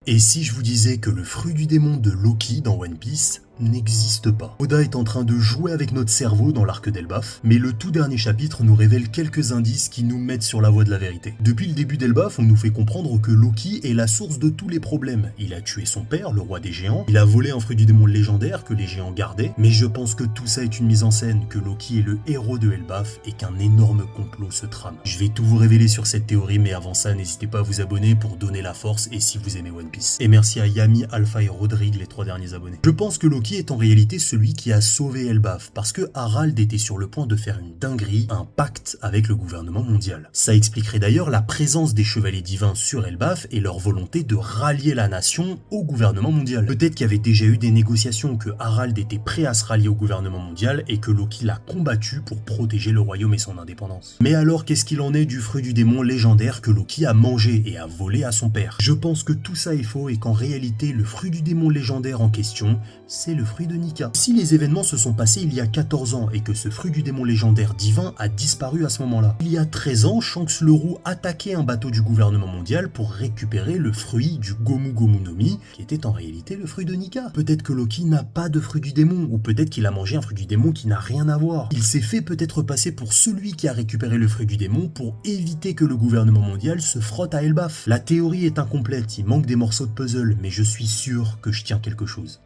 Et si je vous disais que le fruit du démon de Loki dans One Piece n'existe pas? Oda est en train de jouer avec notre cerveau dans l'arc d'Elbaf, mais le tout dernier chapitre nous révèle quelques indices qui nous mettent sur la voie de la vérité. Depuis le début d'Elbaf, on nous fait comprendre que Loki est la source de tous les problèmes. Il a tué son père, le roi des géants, il a volé un fruit du démon légendaire que les géants gardaient, mais je pense que tout ça est une mise en scène, que Loki est le héros de Elbaf et qu'un énorme complot se trame. Je vais tout vous révéler sur cette théorie, mais avant ça, n'hésitez pas à vous abonner pour donner la force et si vous aimez One Piece. Et merci à Yami, Alpha et Rodrigue, les 3 derniers abonnés. Je pense que Loki est en réalité celui qui a sauvé Elbaf, parce que Harald était sur le point de faire une dinguerie, un pacte avec le gouvernement mondial. Ça expliquerait d'ailleurs la présence des chevaliers divins sur Elbaf et leur volonté de rallier la nation au gouvernement mondial. Peut-être qu'il y avait déjà eu des négociations, que Harald était prêt à se rallier au gouvernement mondial et que Loki l'a combattu pour protéger le royaume et son indépendance. Mais alors qu'est-ce qu'il en est du fruit du démon légendaire que Loki a mangé et a volé à son père? Je pense que tout ça est faux et qu'en réalité le fruit du démon légendaire en question, c'est le fruit de Nika. Si les événements se sont passés il y a 14 ans et que ce fruit du démon légendaire divin a disparu à ce moment-là, il y a 13 ans, Shanks le Roux attaquait un bateau du gouvernement mondial pour récupérer le fruit du Gomu Gomu no Mi, qui était en réalité le fruit de Nika. Peut-être que Loki n'a pas de fruit du démon, ou peut-être qu'il a mangé un fruit du démon qui n'a rien à voir. Il s'est fait peut-être passer pour celui qui a récupéré le fruit du démon pour éviter que le gouvernement mondial se frotte à Elbaf. La théorie est incomplète, il manque des morceaux de puzzle, mais je suis sûr que je tiens quelque chose.